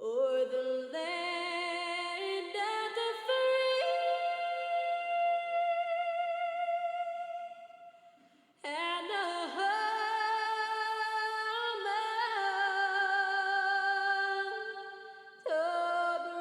O'er the land of the free and the home of the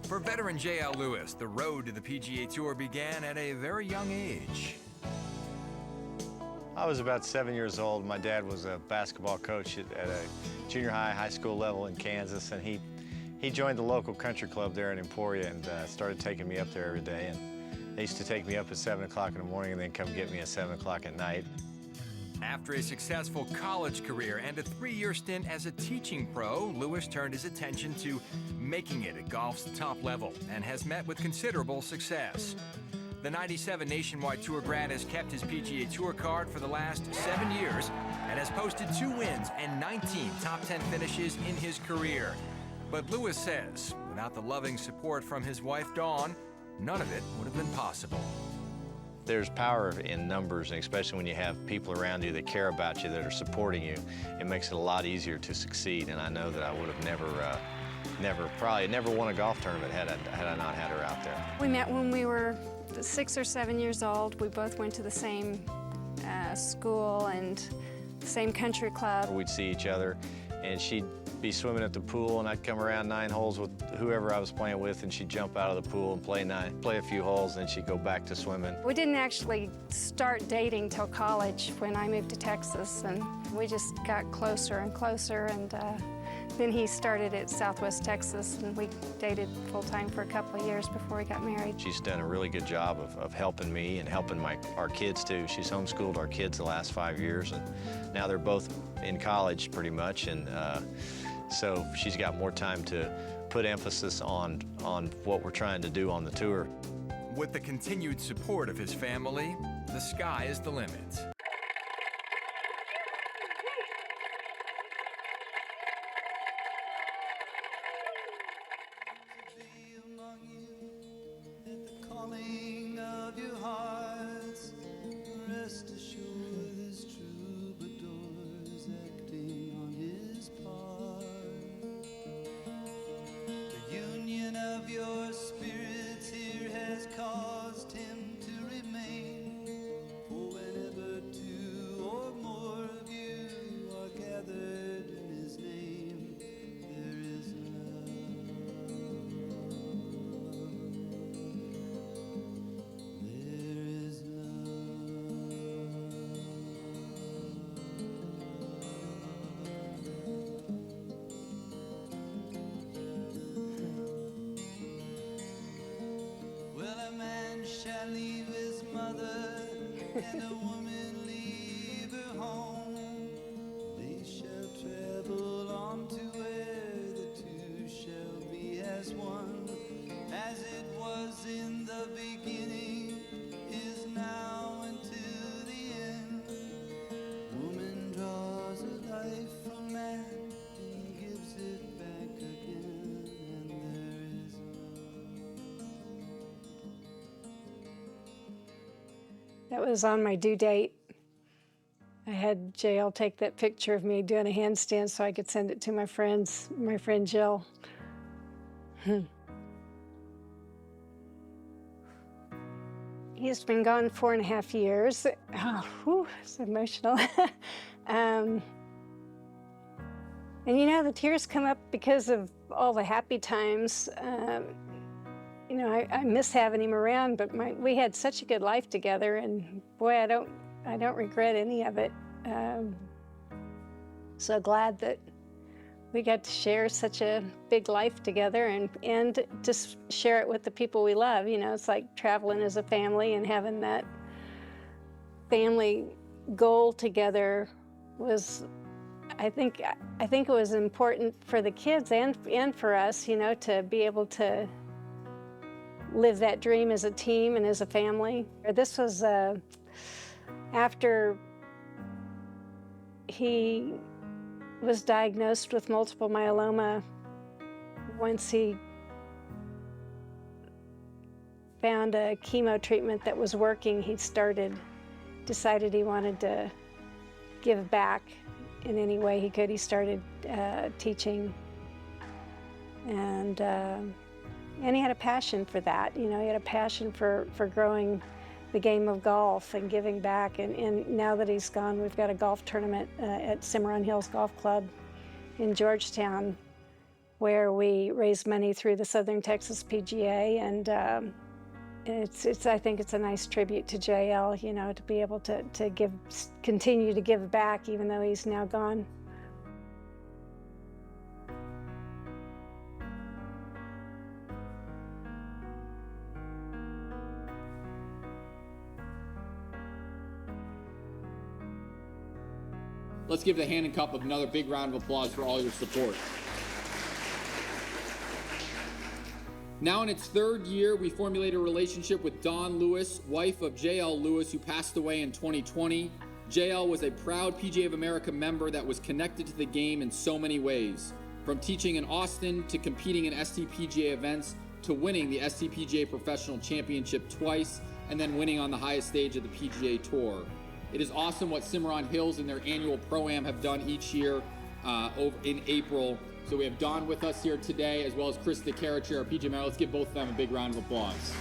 For veteran J.L. Lewis, the road to the PGA Tour began at a very young age. I was about 7 years old. My dad was a basketball coach at a junior high school level in Kansas, and he joined the local country club there in Emporia and started taking me up there every day. And they used to take me up at 7 o'clock in the morning and then come get me at 7 o'clock at night. After a successful college career and a 3-year stint as a teaching pro, Lewis turned his attention to making it at golf's top level and has met with considerable success. The '97 Nationwide Tour grad has kept his PGA Tour card for the last 7 years and has posted 2 wins and 19 top 10 finishes in his career. But Lewis says, without the loving support from his wife, Dawn, none of it would have been possible. There's power in numbers, and especially when you have people around you that care about you, that are supporting you, it makes it a lot easier to succeed. And I know that I would have probably never won a golf tournament had I not had her out there. We met when we were 6 or 7 years old. We both went to the same school and the same country club. We'd see each other, and she'd be swimming at the pool, and I'd come around 9 holes with whoever I was playing with, and she'd jump out of the pool and play a few holes, and then she'd go back to swimming. We didn't actually start dating till college when I moved to Texas, and we just got closer and closer, and then he started at Southwest Texas, and we dated full-time for a couple of years before we got married. She's done a really good job of helping me and helping our kids too. She's homeschooled our kids the last 5 years, and now they're both in college pretty much, and so she's got more time to put emphasis on what we're trying to do on the tour. With the continued support of his family, the sky is the limit. Leave his mother and a woman leave her home. They shall travel on to where the two shall be as one. As it was in the beginning, is now until the end. Woman draws a life from man and gives it back again, and there is That was on my due date. I had JL take that picture of me doing a handstand so I could send it to my friends, my friend Jill. He's been gone 4.5 years. Oh, whew, it's emotional. And you know, the tears come up because of all the happy times. You know, I miss having him around, but we had such a good life together, and boy, I don't regret any of it. So glad that we got to share such a big life together, and just share it with the people we love. You know, it's like traveling as a family, and having that family goal together was, I think it was important for the kids and for us, you know, to be able to live that dream as a team and as a family. This was after he was diagnosed with multiple myeloma. Once he found a chemo treatment that was working, he decided he wanted to give back in any way he could. He started teaching, and he had a passion for that. You know, he had a passion for growing the game of golf and giving back. And now that he's gone, we've got a golf tournament at Cimarron Hills Golf Club in Georgetown, where we raise money through the Southern Texas PGA. And I think it's a nice tribute to JL, you know, to be able to continue to give back even though he's now gone. Let's give the Hand and Cup another big round of applause for all your support. Now in its 3rd year, we formulated a relationship with Dawn Lewis, wife of JL Lewis, who passed away in 2020. JL was a proud PGA of America member that was connected to the game in so many ways. From teaching in Austin, to competing in STPGA events, to winning the STPGA Professional Championship twice, and then winning on the highest stage of the PGA Tour. It is awesome what Cimarron Hills and their annual Pro-Am have done each year over in April. So we have Dawn with us here today, as well as Chris DeCarricher, our PGA member. Let's give both of them a big round of applause.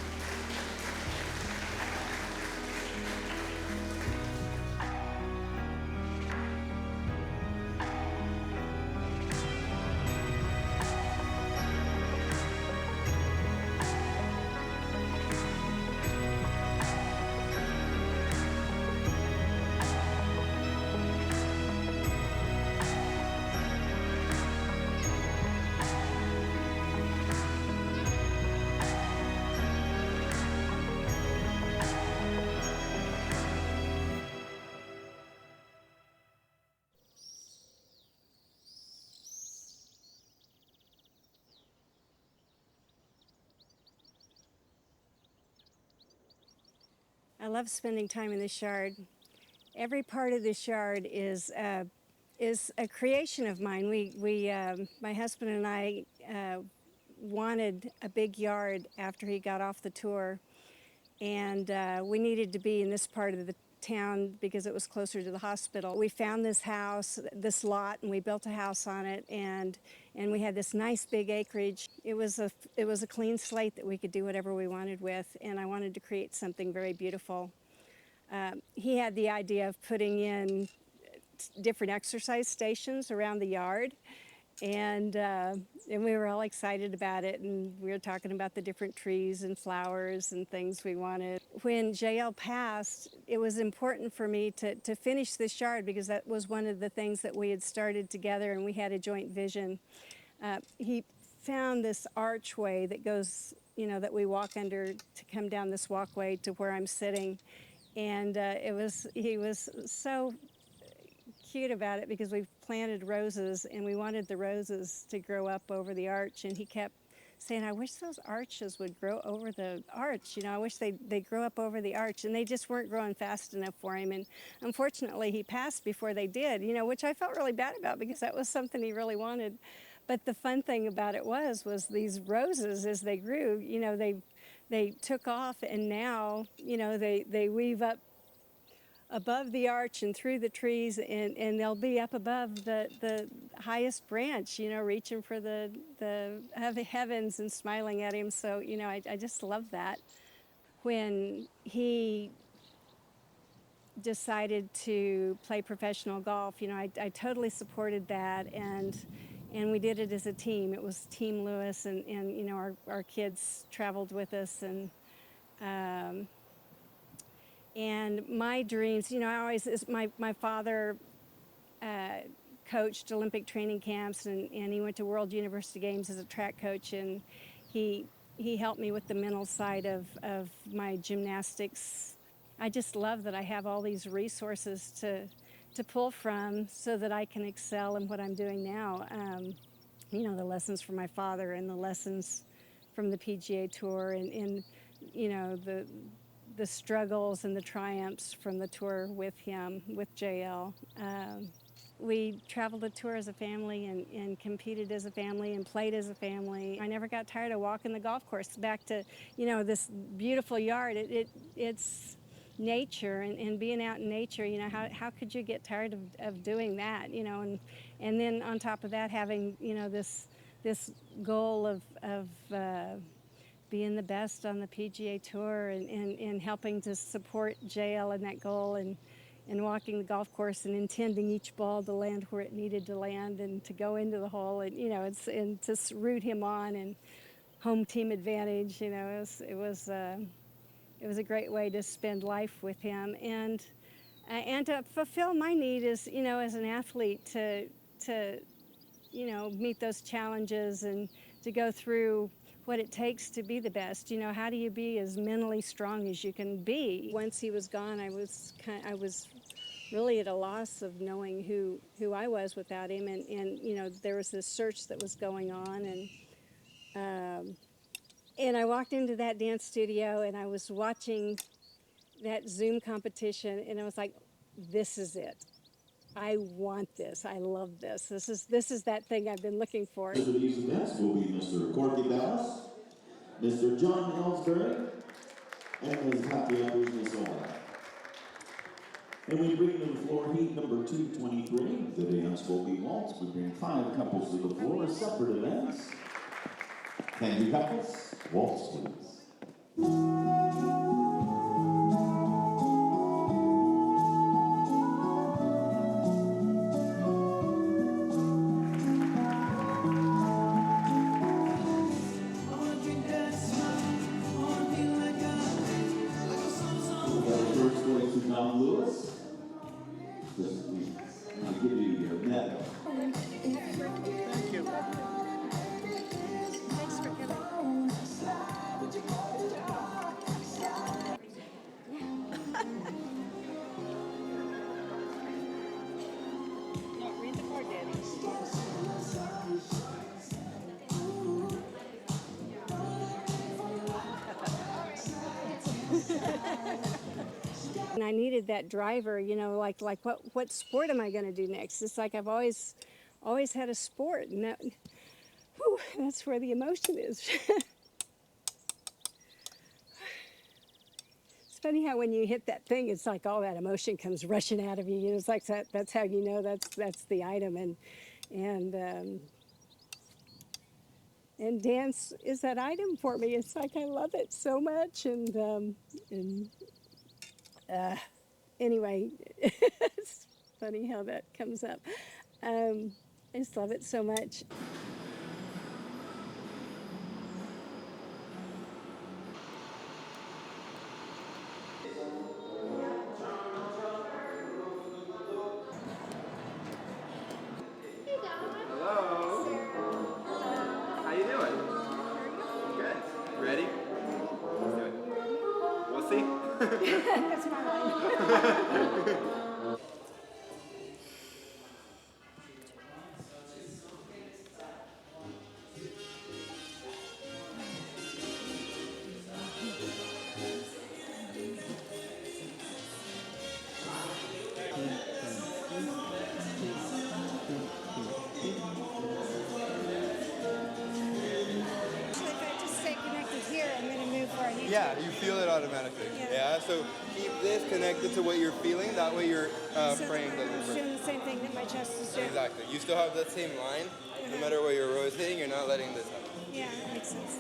I love spending time in this yard. Every part of this yard is a creation of mine. My husband and I wanted a big yard after he got off the tour, and we needed to be in this part of the town because it was closer to the hospital. We found this house, this lot, and we built a house on it, and we had this nice big acreage. It was a clean slate that we could do whatever we wanted with, and I wanted to create something very beautiful. He had the idea of putting in different exercise stations around the yard, and we were all excited about it, and we were talking about the different trees and flowers and things we wanted. When JL passed, it was important for me to finish this yard because that was one of the things that we had started together, and we had a joint vision. He found this archway that goes, that we walk under to come down this walkway to where I'm sitting, and he was so cute about it because we planted roses and we wanted the roses to grow up over the arch, and he kept saying, I wish those arches would grow over the arch, I wish they'd grow up over the arch, and they just weren't growing fast enough for him, and unfortunately he passed before they did, which I felt really bad about because that was something he really wanted. But the fun thing about it was these roses, as they grew, they took off, and now, they weave up above the arch and through the trees, and they'll be up above the highest branch, reaching for the heavens and smiling at him. So, I just love that. When he decided to play professional golf, I totally supported that, and we did it as a team. It was Team Lewis, and our kids traveled with us, and my dreams, my father coached Olympic training camps, and he went to World University Games as a track coach, and he helped me with the mental side of my gymnastics. I just love that I have all these resources to pull from so that I can excel in what I'm doing now. The lessons from my father and the lessons from the PGA Tour, and the struggles and the triumphs from the tour with him, with JL. We traveled the tour as a family, and competed as a family, and played as a family. I never got tired of walking the golf course back to, this beautiful yard. It's nature, and being out in nature, how could you get tired of doing that, and then on top of that, having, this goal of being the best on the PGA Tour, and helping to support JL in that goal, and walking the golf course and intending each ball to land where it needed to land and to go into the hole, and and to root him on, and home team advantage. It was a great way to spend life with him, and to fulfill my need as an athlete to meet those challenges and to go through what it takes to be the best. How do you be as mentally strong as you can be? Once he was gone, I was really at a loss of knowing who I was without him, and there was this search that was going on, and I walked into that dance studio, and I was watching that Zoom competition, and I was like, this is it. I want this. I love this. This is that thing I've been looking for. Mr. These events will be Mr. Corky Dallas, Mr. John Ellsbury, and Ms. Happy Andrews, Ms. Owen. And we bring to the floor heat number 223, the dance will be waltz. We bring 5 couples to the floor, separate events. Can you couples waltz, please? John Lewis, I'll give you your medal. Thank you. Thanks for coming. Read the card, Daddy. And I needed that driver, you know, like what sport am I going to do next? It's like I've always had a sport, and whew, that's where the emotion is. It's funny how when you hit that thing, it's like all that emotion comes rushing out of you. You know, it's like that's how you know that's the item, and dance is that item for me. It's like I love it so much, and anyway, it's funny how that comes up. I just love it so much. Hello. How you doing? Good. Ready? Let's do it. We'll see. That's my line. If I just stay connected here, I'm going to move where I need Yeah, you feel it automatically. Yeah. So keep this connected to what you're feeling. That way your frame doesn't It's break. doing the same thing that my chest is doing. Exactly. You still have that same line. No matter what you're rotating, you're not letting this happen. Yeah, that makes sense.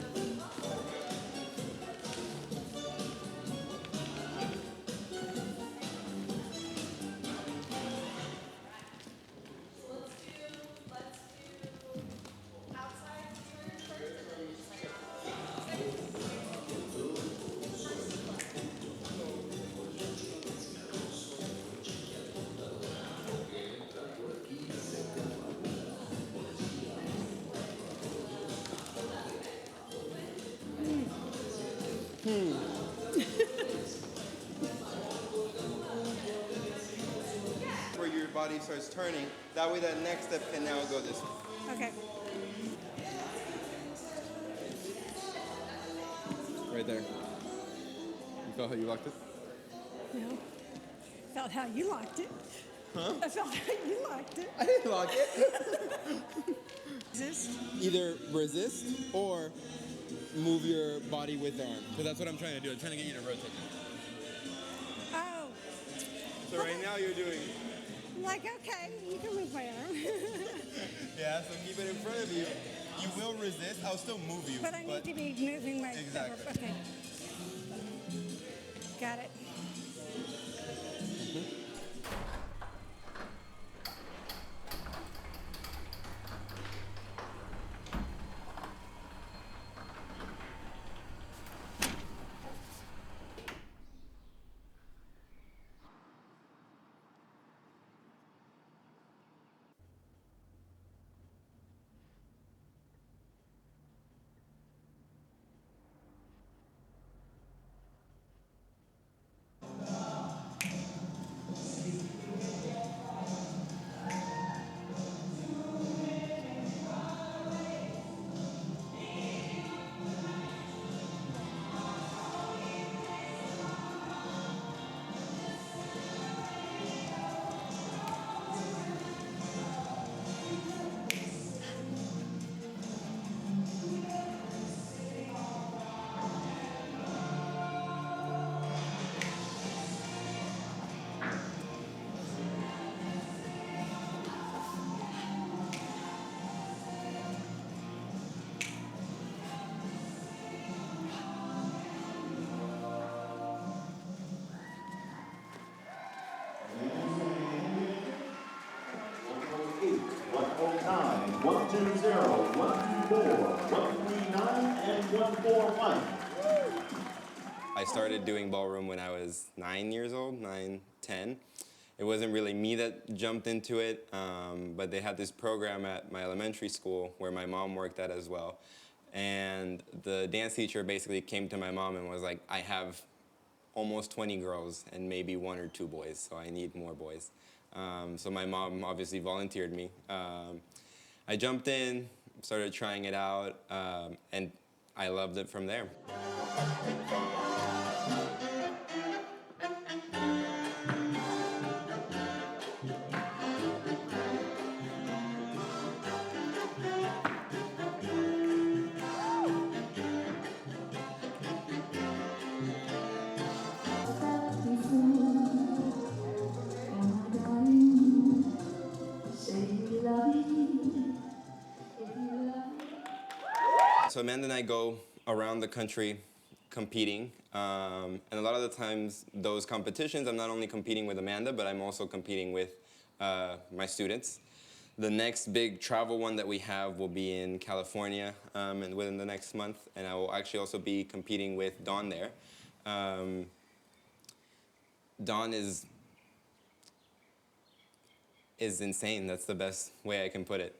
Where your body starts turning, that way that next step can now go this way. Okay. Right there. You felt how you locked it? No. Felt how you locked it. Huh? I felt how you locked it. I didn't lock it. Resist. Either resist or move your body with the arm. Because that's what I'm trying to do. I'm trying to get you to rotate. Oh, So right now you're doing... like, okay, you can move my arm. Yeah, so keep it in front of you. You will resist. I'll still move you. But I need to be moving my... Exactly. Okay. Got it. I started doing ballroom when I was 9 years old, 9, 10. It wasn't really me that jumped into it, but they had this program at my elementary school where my mom worked at as well. And the dance teacher basically came to my mom and was like, I have almost 20 girls and maybe 1 or 2 boys, so I need more boys. So my mom obviously volunteered me. I jumped in, started trying it out, and I loved it from there. so Amanda and I go around the country competing. And a lot of the times, those competitions, I'm not only competing with Amanda, but I'm also competing with my students. The next big travel one that we have will be in California and within the next month, and I will actually also be competing with Dawn there. Dawn is insane. That's the best way I can put it.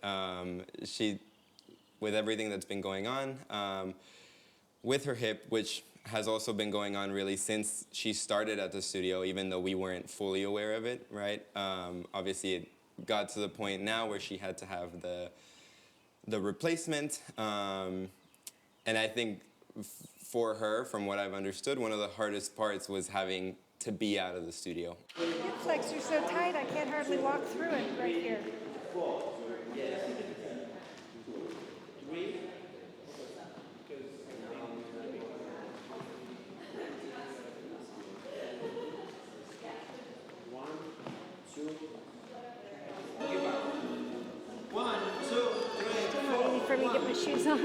She, with everything that's been going on, with her hip, which has also been going on really since she started at the studio, even though we weren't fully aware of it, right? Obviously, it got to the point now where she had to have the replacement. And I think for her, from what I've understood, one of the hardest parts was having to be out of the studio. Hip flexors so tight I can't hardly walk through it right here. For me to get my shoes on.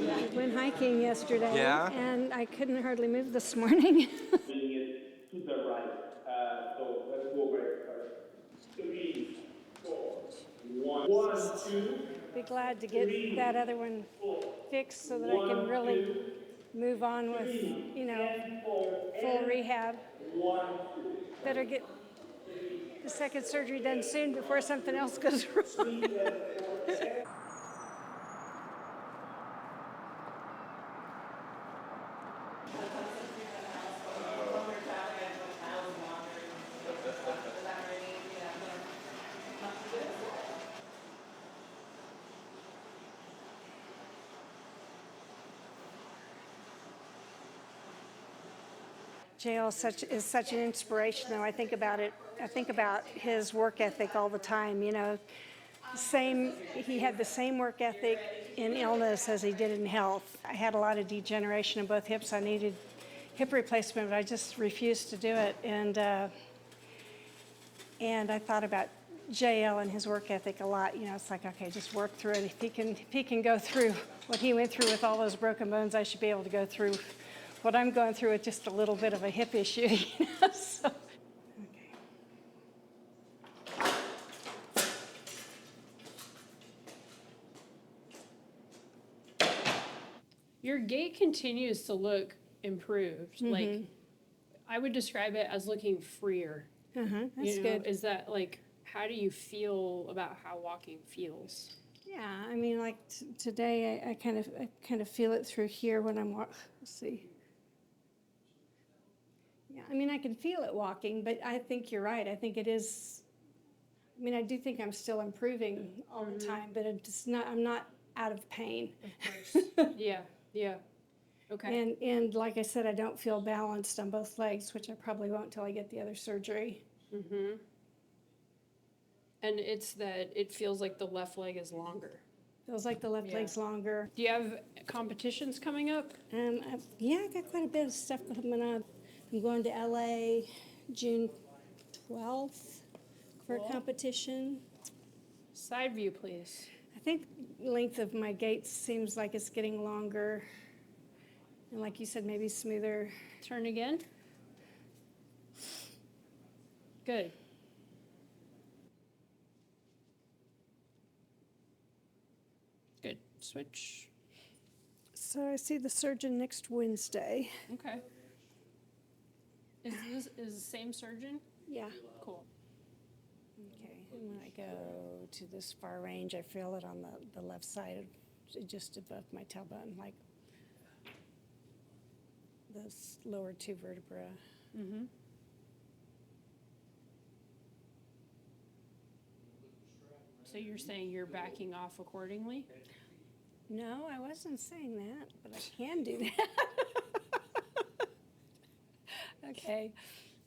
I went hiking yesterday, Yeah? and I couldn't hardly move this morning. Bring it to the right. So let's go right. 3, 4, 1, 2. Be glad to get that other one fixed so that I can really move on with, you know, full rehab. Better get the second surgery done soon before something else goes wrong. JL is such an inspiration, though. I think about it. I think about his work ethic all the time. You know, he had the same work ethic in illness as he did in health. I had a lot of degeneration in both hips. I needed hip replacement, but I just refused to do it. And I thought about JL and his work ethic a lot. You know, it's like, okay, just work through it. If he can go through what he went through with all those broken bones, I should be able to go through what I'm going through with just a little bit of a hip issue, you know, so. Your gait continues to look improved. Mm-hmm. Like, I would describe it as looking freer. That's good. good. Is that, like, how do you feel about how walking feels? Yeah, I mean, like today, I kind of feel it through here when I'm walking. Let's see. Yeah, I mean, I can feel it walking, but I think you're right. I think it is. I mean, I do think I'm still improving all the time, but I'm not out of pain. Of course. Yeah. Okay. And like I said, I don't feel balanced on both legs, which I probably won't until I get the other surgery. Mm-hmm. And it's that it feels like the left leg is longer. Feels like the left leg's longer. Do you have competitions coming up? I got quite a bit of stuff coming up. I'm going to LA June 12th for a competition. Side view, please. I think length of my gait seems like it's getting longer. And like you said, maybe smoother. Turn again. Good. Good. Switch. So I see the surgeon next Wednesday. Okay. Is the same surgeon? Yeah. Cool. Okay, and when I go to this far range, I feel it on the left side, just above my tailbone, like those lower two vertebrae. Mm-hmm. So you're saying you're backing off accordingly? No, I wasn't saying that, but I can do that. Okay,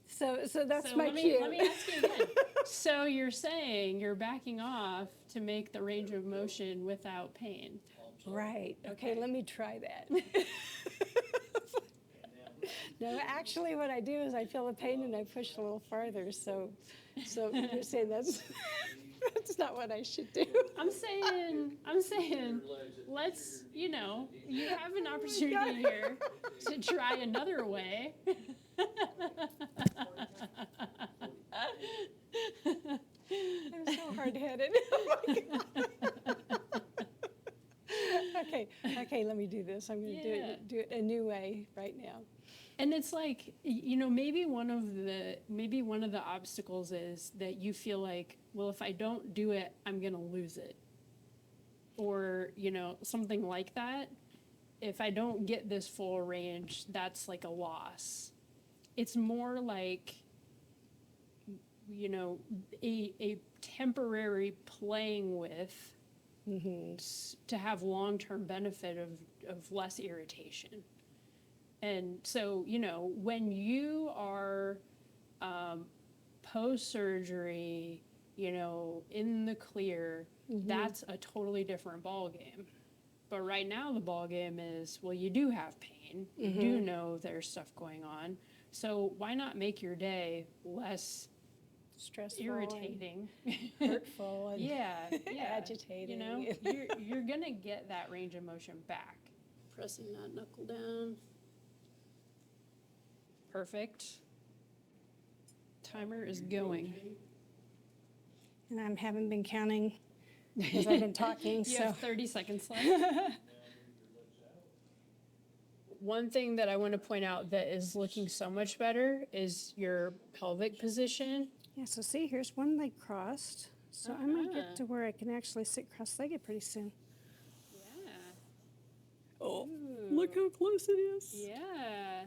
so that's my cue. Let me ask you again. So you're saying you're backing off to make the range of motion without pain? Right. Okay, let me try that. No, actually what I do is I feel the pain and I push a little farther, so you're saying that's... That's not what I should do. I'm saying, let's, you know, you have an opportunity here to try another way. I'm so hard-headed. Okay, let me do this. I'm going to do it a new way right now. And it's like, you know, maybe one of the obstacles is that you feel like, well, if I don't do it, I'm going to lose it. Or, you know, something like that. If I don't get this full range, that's like a loss. It's more like, you know, a temporary playing with to have long-term benefit of less irritation. And so, you know, when you are post-surgery, you know, in the clear, that's a totally different ballgame. But right now the ballgame is, well, you do have pain. You do know there's stuff going on. So why not make your day less Stressful, irritating, hurtful, and agitating? You know, you're gonna get that range of motion back. Pressing that knuckle down. Perfect. Timer is going. And I haven't been counting because I've been talking. You have 30 seconds left. One thing that I want to point out that is looking so much better is your pelvic position. Yeah, so see, here's one leg crossed. So I might get to where I can actually sit cross-legged pretty soon. Yeah. Oh, look how close it is. Yeah.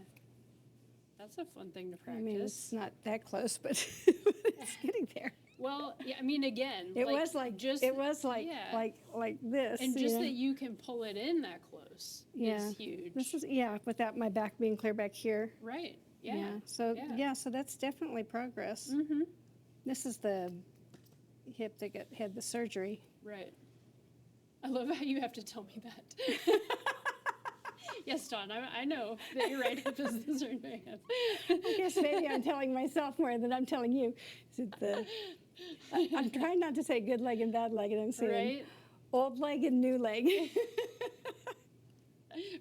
That's a fun thing to practice. I mean, it's not that close, but it's getting there. Well, yeah, I mean, again, it was like this, and just that you can pull it in that close is huge. This is without my back being clear back here. Right. Yeah. So so that's definitely progress. Mm-hmm. This is the hip that had the surgery. Right. I love how you have to tell me that. Yes, Dawn, I know that your right hip is the surgery hip. I guess maybe I'm telling myself more than I'm telling you. I'm trying not to say good leg and bad leg, and I'm saying old leg and new leg.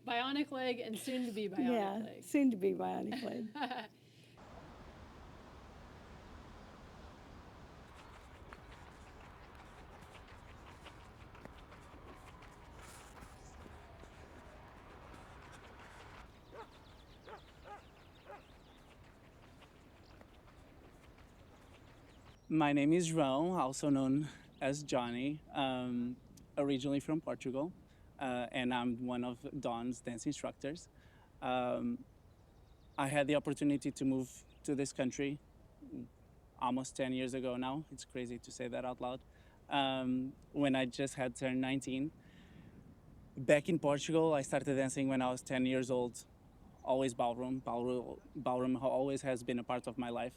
Bionic leg and soon to be bionic leg. Soon to be bionic leg. My name is João, also known as Johnny, originally from Portugal, and I'm one of Dawn's dance instructors. I had the opportunity to move to this country almost 10 years ago now. It's crazy to say that out loud. When I just had turned 19. Back in Portugal, I started dancing when I was 10 years old. Always ballroom. Ballroom always has been a part of my life,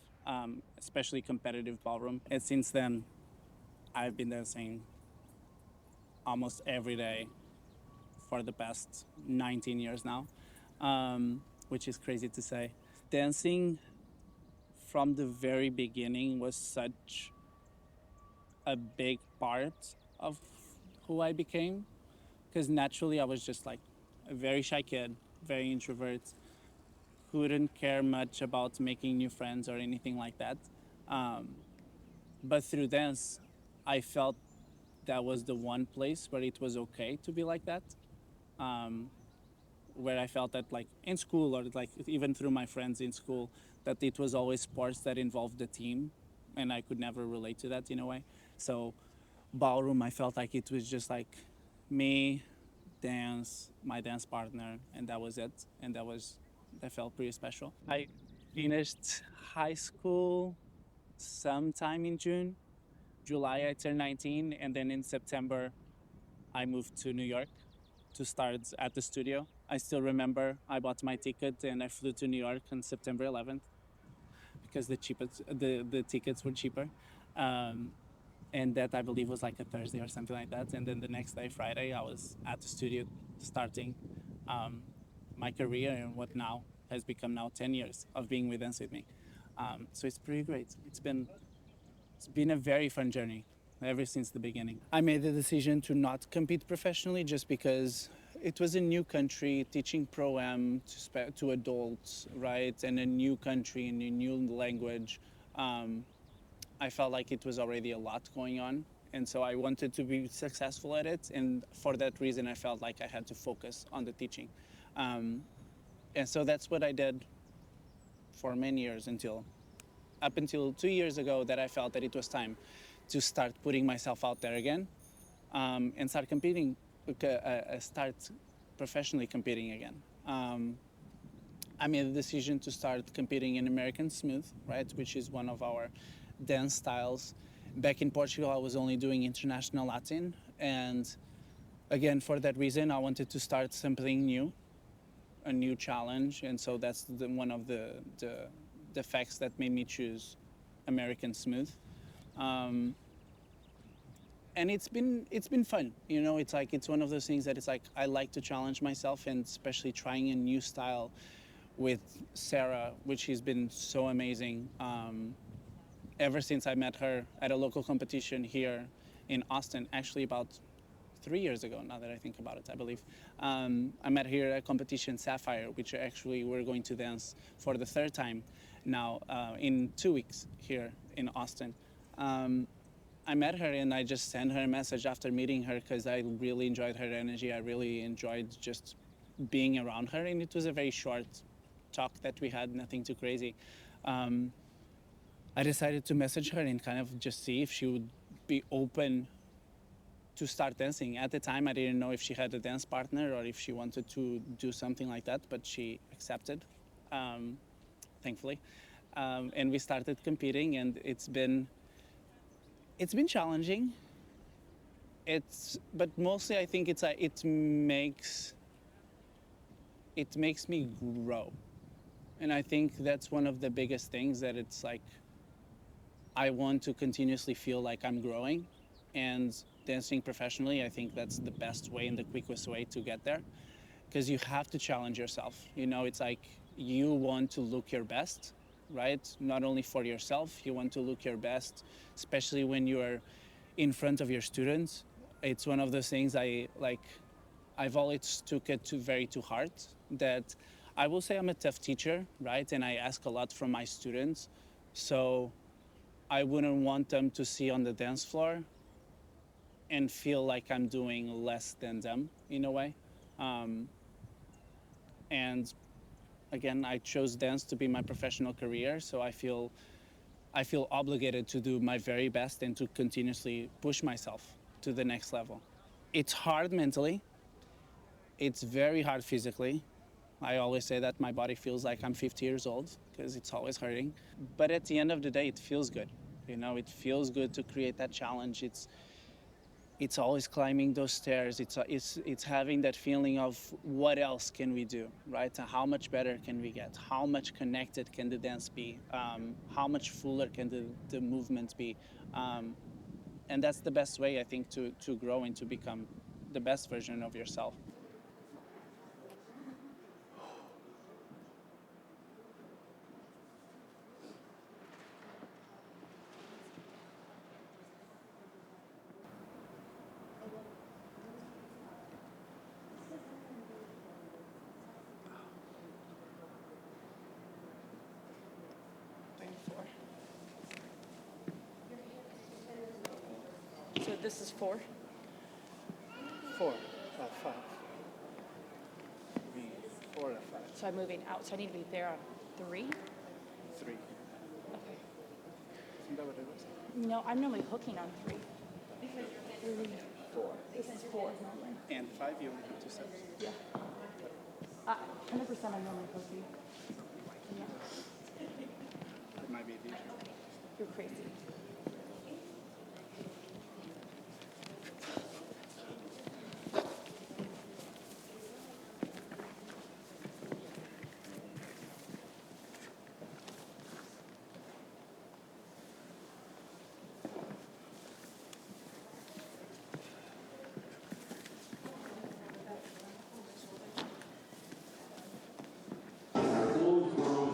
especially competitive ballroom. And since then, I've been dancing almost every day for the past 19 years now, which is crazy to say. Dancing from the very beginning was such a big part of who I became, because naturally I was just like a very shy kid, very introvert, couldn't care much about making new friends or anything like that. But through dance, I felt that was the one place where it was okay to be like that. Where I felt that, like in school or like even through my friends in school, that it was always sports that involved the team, and I could never relate to that in a way. So ballroom, I felt like it was just like me, dance, my dance partner, and that was it. And that felt pretty special. I finished high school sometime in June. July, I turned 19, and then in September, I moved to New York to start at the studio. I still remember I bought my ticket and I flew to New York on September 11th because the tickets were cheaper. And that, I believe, was like a Thursday or something like that. And then the next day, Friday, I was at the studio starting my career and what now has become now 10 years of being with Dance With Me. So it's pretty great. It's been a very fun journey. ever since the beginning. I made the decision to not compete professionally just because it was a new country, teaching Pro-Am to adults, right? And a new country and a new language. I felt like it was already a lot going on. And so I wanted to be successful at it. And for that reason, I felt like I had to focus on the teaching. And so that's what I did for many years up until 2 years ago that I felt that it was time to start putting myself out there again and start competing, start professionally competing again. I made the decision to start competing in American Smooth, right, which is one of our dance styles. Back in Portugal, I was only doing international Latin, and again, for that reason, I wanted to start something new, a new challenge, and so that's one of the facts that made me choose American Smooth. And it's been fun, you know. It's one of those things that it's like I like to challenge myself, and especially trying a new style with Sarah, which has been so amazing. Ever since I met her at a local competition here in Austin, actually about 3 years ago, now that I think about it, I believe. I met her at a competition, Sapphire, which actually we're going to dance for the third time now in 2 weeks here in Austin. I met her and I just sent her a message after meeting her because I really enjoyed her energy. I really enjoyed just being around her, and it was a very short talk that we had, nothing too crazy. I decided to message her and kind of just see if she would be open to start dancing. At the time, I didn't know if she had a dance partner or if she wanted to do something like that, but she accepted, thankfully. And we started competing, and it's been challenging. But mostly I think it makes me grow. And I think that's one of the biggest things, that it's like, I want to continuously feel like I'm growing, and dancing professionally, I think that's the best way and the quickest way to get there, because you have to challenge yourself. You know, it's like you want to look your best, right? Not only for yourself, you want to look your best, especially when you are in front of your students. It's one of those things I've always took it very to heart, that I will say I'm a tough teacher, right? And I ask a lot from my students. So I wouldn't want them to see on the dance floor and feel like I'm doing less than them in a way. And again, I chose dance to be my professional career, so I feel obligated to do my very best and to continuously push myself to the next level. It's hard mentally. It's very hard physically. I always say that my body feels like I'm 50 years old because it's always hurting. But at the end of the day, it feels good. You know, it feels good to create that challenge. It's always climbing those stairs. It's having that feeling of what else can we do, right? How much better can we get? How much connected can the dance be? How much fuller can the movement be? And that's the best way, I think, to grow and to become the best version of yourself. So this is 4? 4, 5. 4 or 5. So I'm moving out, so I need to be there on 3? 3. Okay. Isn't that what it was? No, I'm normally hooking on 3. 4. This is 4 normally. And 5, you only have 2 steps. Yeah. 100% I'm normally hooking. Yeah. It might be easier. You're crazy.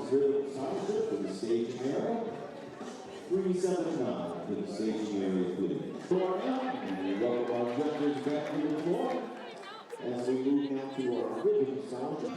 For the stage arrow, 379 to the staging area, please. Gloria, and we welcome our judges back to the floor as we move now to our rhythm sound.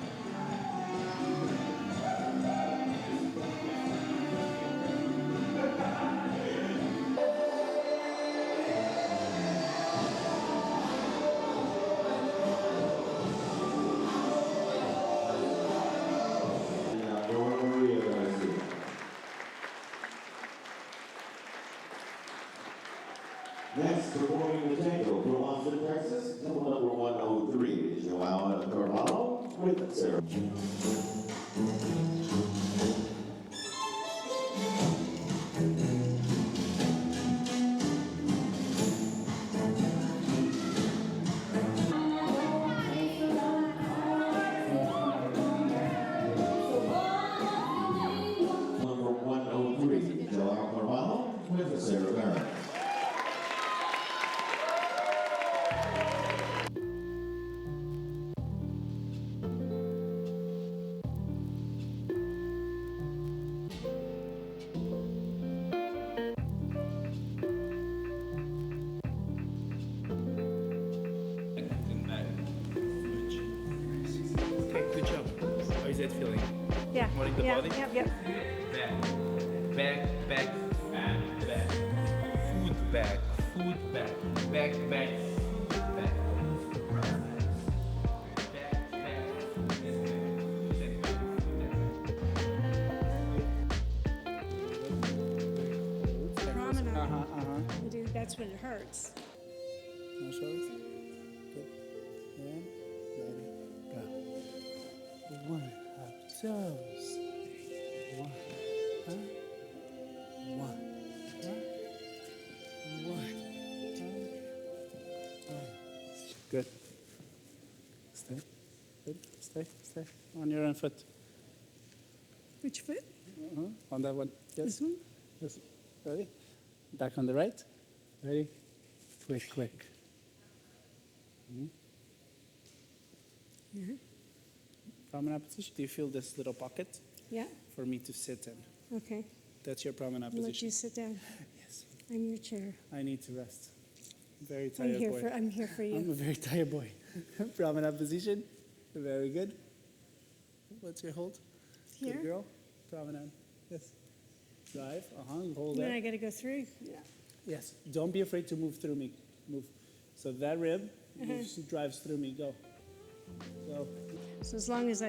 Next, performing the tango from Austin, Texas, couple number 103, JOÁO and CARVALHO with Sarah. Number 103, JOÁO CARVALHO with Sarah Barrett. Okay, good job. How is that feeling? Yeah. More in the body? Yep, yep. Back, back, back, back. Foot back, foot back, back, back, back. Promenade. Dude, that's when it hurts. No shoulders. Good. And ready. Go. One. Up toes. One. Huh? One. Huh? One. Huh? Good. Stay. Good. Stay. Stay. On your own foot. Which foot? On that one. Yes. This one? Yes. Ready? Back on the right. Ready? Quick, quick. Yeah. Promenade position. Do you feel this little pocket? Yeah. For me to sit in. Okay. That's your promenade I'll position. let you sit down. Yes. I'm your chair. I need to rest. Very tired boy. I'm here for you. I'm a very tired boy. Promenade position. Very good. What's your hold? Here. Good girl. Promenade. Yes. Drive. You hold And then that. I got to go through. Yeah. Yes. Don't be afraid to move through me. Move. So that rib drives through me. Go. Go. So as long as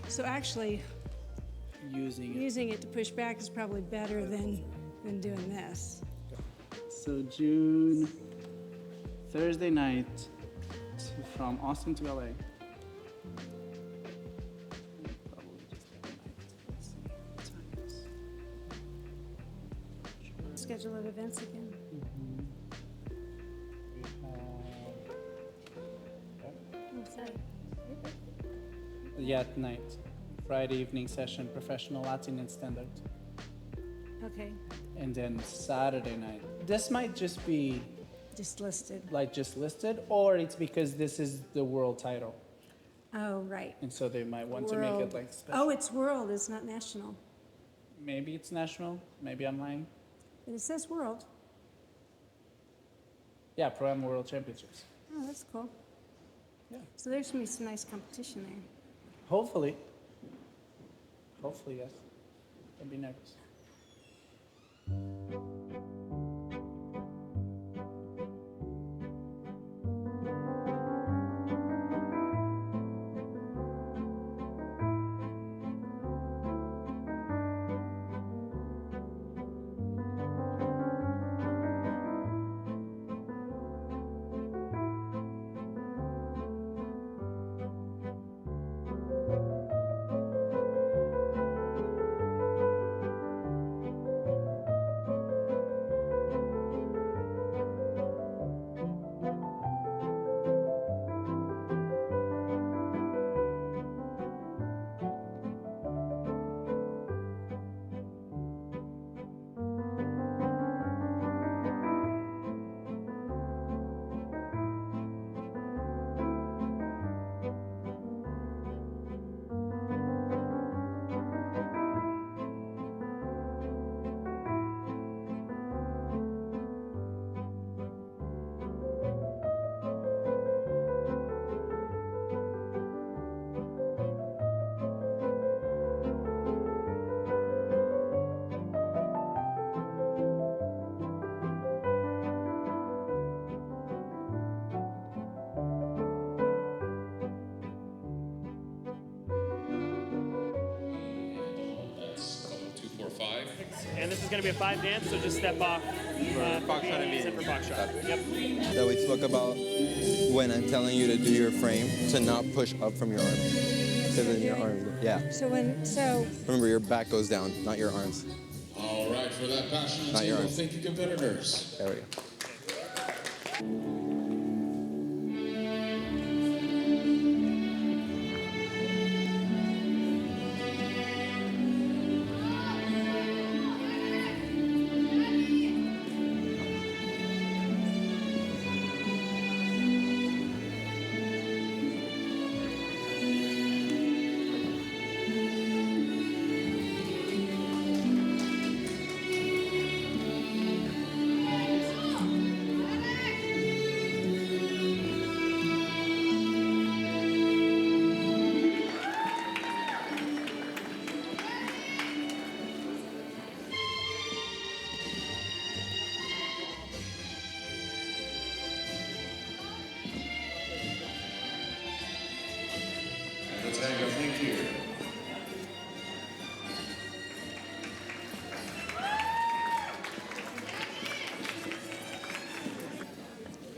so actually Using it to push back is probably better than doing this. So June, Thursday night, from Austin to LA. Schedule of events again. Yeah, at night. Friday evening session, professional Latin and standard. Okay. And then Saturday night. This might just be Just listed. like just listed, or it's because this is the world title. Oh, right. And so they might want to make it World. like special. Oh, it's world. It's not national. Maybe it's national, maybe online. But it says world. Yeah, Pro-Am World Championships. Oh, that's cool. Yeah. So there's going to be some nice competition there. Hopefully. Hopefully, yes. Don't be nervous. and this is going to be a 5 dance, so just step off. Foxtrot and except for Foxtrot. Yep. That we spoke about when I'm telling you to do your frame, to not push up from your arm. Because then your arms, yeah. So Remember, your back goes down, not your arms. All right, for that passionate Not team your of arms. thinking competitors. There we go. Let's hang up. Thank you.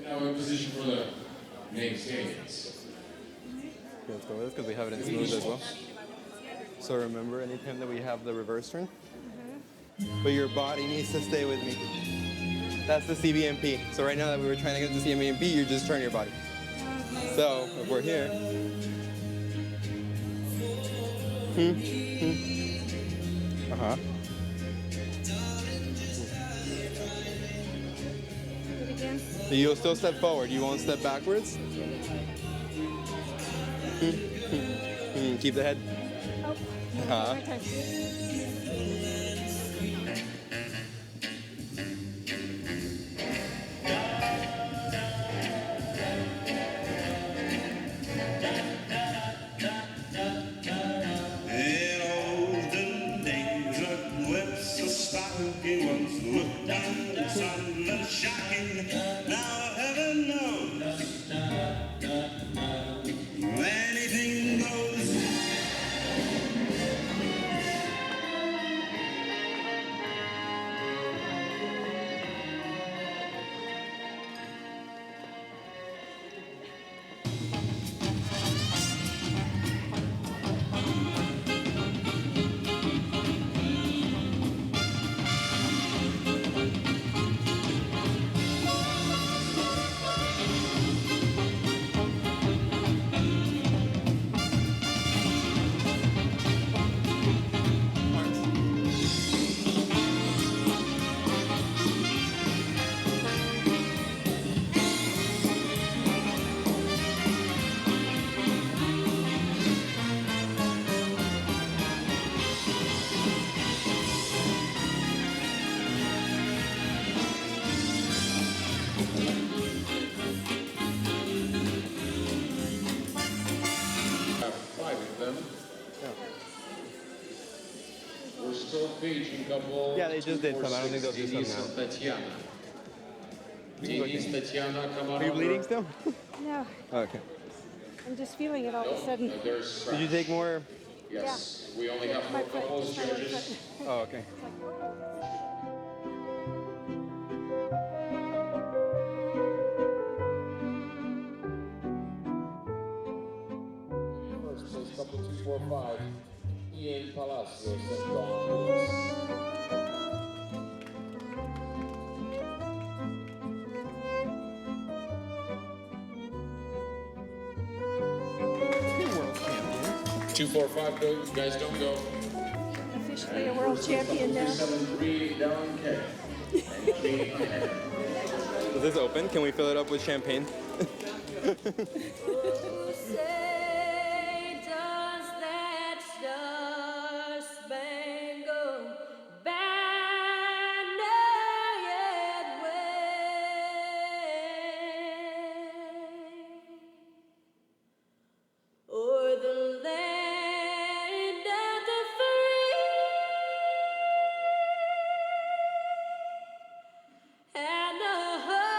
Now in position for the main stance. Let's go with this because we have it in smooth as well. So remember, anytime that we have the reverse turn, but your body needs to stay with me. That's the CBMP. So right now that we were trying to get the CBMP, you just turn your body. So if we're here, You'll still step forward. You won't step backwards. Keep the head. In olden days, a Webster stocking once looked down the sun and shocking. Now heaven knows, anything goes. We're still paging couple. Yeah, they just did some. I don't think they'll do some Denise and now. Tatiana. Denise, Tatiana, come on Are you over. bleeding still? No, Okay. I'm just feeling it all of a sudden. There's Did you take more? Yes, we only have My 4 foot, couples, just my left judges. foot. Oh, okay. First place, couple 245, Ian Palacios and Don Lewis. World champion. 245, go, you guys don't go. Officially a world champion now. 73, Darren K. And Jane Henry. Is this open? Can we fill it up with champagne? Who say does that star-spangled banner yet wave o'er the land of the free and the home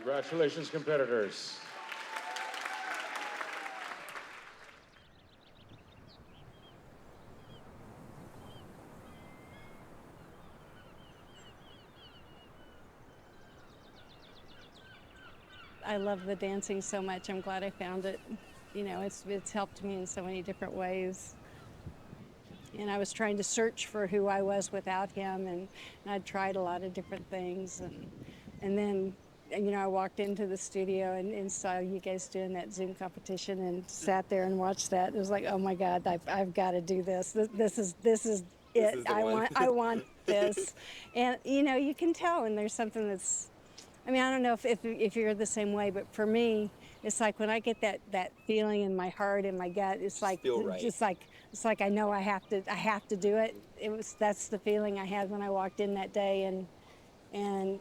Congratulations, competitors. I love the dancing so much. I'm glad I found it. You know, it's helped me in so many different ways. And I was trying to search for who I was without him, and I'd tried a lot of different things. And then, you know, I walked into the studio and saw you guys doing that Zoom competition and sat there and watched that. It was like, oh my God, I've got to do this. This is it. I want this. And, you know, you can tell when there's something that's, I mean, I don't know if you're the same way, but for me, it's like when I get that feeling in my heart and my gut, it's like it's like I know I have to do it. That's the feeling I had when I walked in that day, and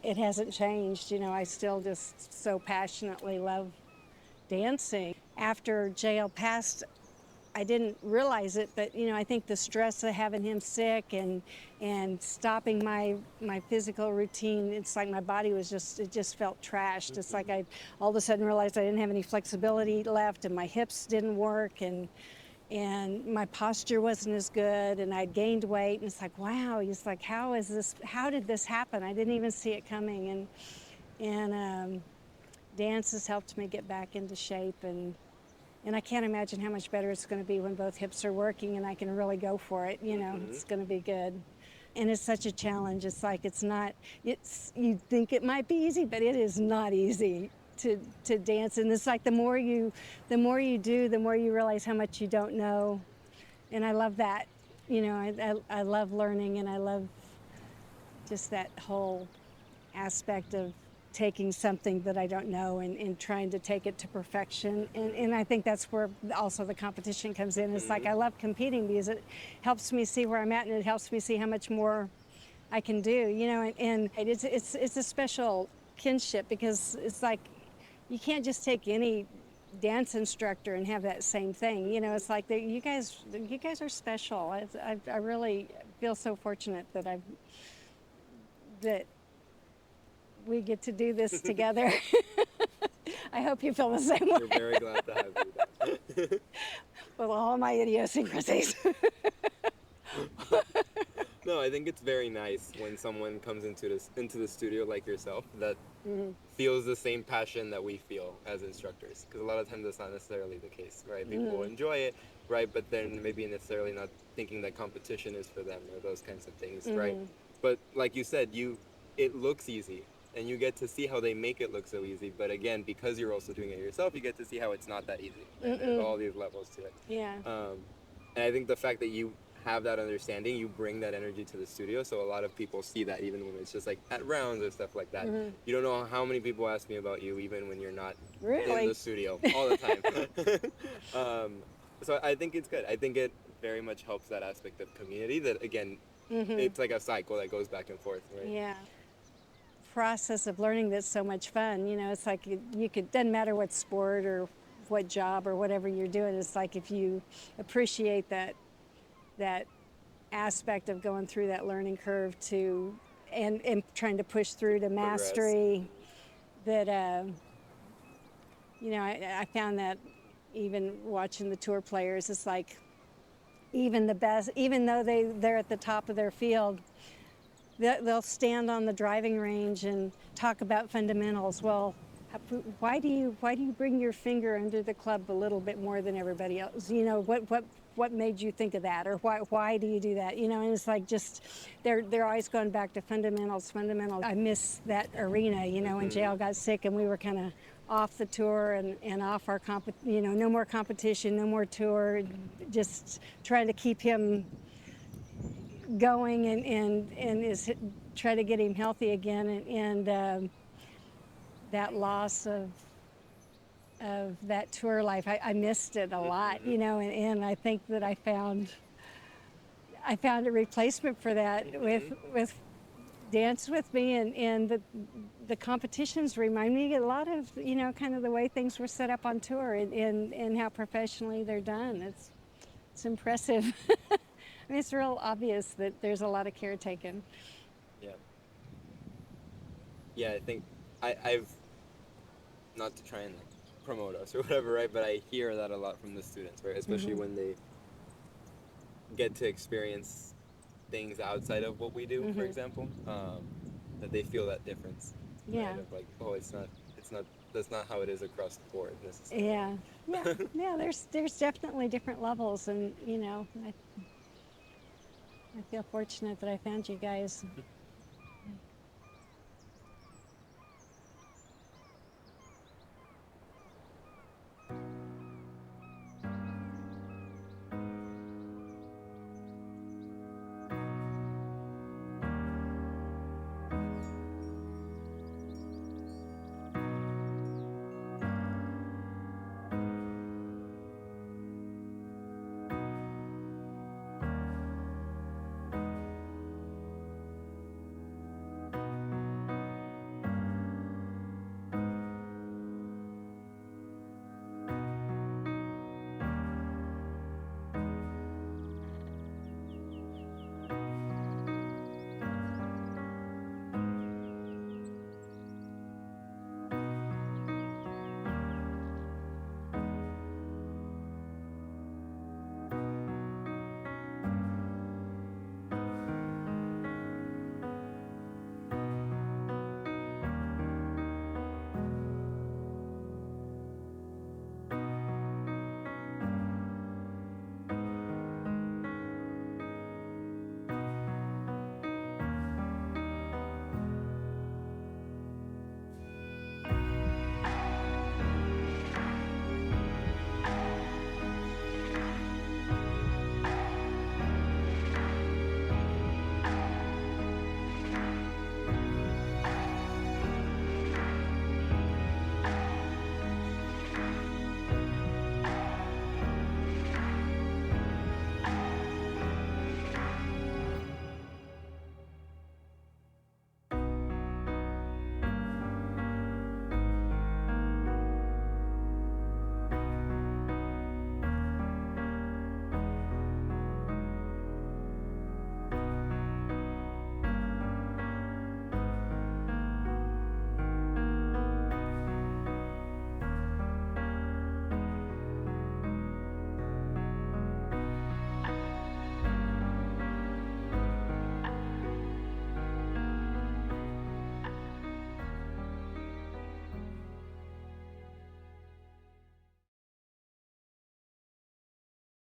it hasn't changed. You know, I still just so passionately love dancing. After JL passed, I didn't realize it, but you know, I think the stress of having him sick and stopping my physical routine, it's like my body was just felt trashed. It's like I all of a sudden realized I didn't have any flexibility left, and my hips didn't work, and my posture wasn't as good, and I'd gained weight, and it's like, wow, it's like, how did this happen? I didn't even see it coming, and dance has helped me get back into shape, and I can't imagine how much better it's going to be when both hips are working and I can really go for it. You know, it's going to be good. And it's such a challenge. It's like you think it might be easy, but it is not easy to dance. And it's like the more you do, the more you realize how much you don't know. And I love that. You know, I love learning, and I love just that whole aspect of taking something that I don't know and trying to take it to perfection. And I think that's where also the competition comes in. It's like I love competing because it helps me see where I'm at, and it helps me see how much more I can do, you know, and it's a special kinship, because it's like you can't just take any dance instructor and have that same thing. You know, it's like you guys are special. I really feel so fortunate that we get to do this together. I hope you feel the same way. We're very glad to have you. With all my idiosyncrasies. No, I think it's very nice when someone comes into the studio like yourself that feels the same passion that we feel as instructors. Because a lot of times that's not necessarily the case, right? People enjoy it, right? But then maybe necessarily not thinking that competition is for them or those kinds of things, right? But like you said, it looks easy. And you get to see how they make it look so easy. But again, because you're also doing it yourself, you get to see how it's not that easy. And there's all these levels to it. Yeah. And I think the fact that you have that understanding, you bring that energy to the studio. So a lot of people see that even when it's just like at rounds or stuff like that. You don't know how many people ask me about you even when you're not in the studio all the time. So I think it's good. I think it very much helps that aspect of community that, again, it's like a cycle that goes back and forth, right? Yeah. Process of learning that's so much fun. You know, it's like doesn't matter what sport or what job or whatever you're doing, it's like if you appreciate that aspect of going through that learning curve and trying to push through to mastery, that you know, I found that even watching the tour players, it's like even the best, even though they're at the top of their field, they'll stand on the driving range and talk about fundamentals. Well, why do you bring your finger under the club a little bit more than everybody else? You know, what made you think of that, or why do you do that? You know, and it's like just they're always going back to fundamentals. I miss that arena. You know, when JL got sick and we were kind of off the tour and off our you know, no more competition, no more tour, just trying to keep him going and try to get him healthy again, and that loss of that tour life, I missed it a lot, you know, and I think that I found a replacement for that with Dance With Me, and the competitions remind me a lot of, you know, kind of the way things were set up on tour, and how professionally they're done. It's impressive. I mean, it's real obvious that there's a lot of care taken. Yeah. Yeah, I think I've not to try and like promote us or whatever, right? But I hear that a lot from the students, right? Especially Mhm. when they get to experience things outside of what we do, for Mhm. example, that they feel that difference. Yeah. Right? Of like, oh, it's not, that's not how it is across the board necessarily. Yeah, yeah, yeah. There's definitely different levels, and you know, I feel fortunate that I found you guys.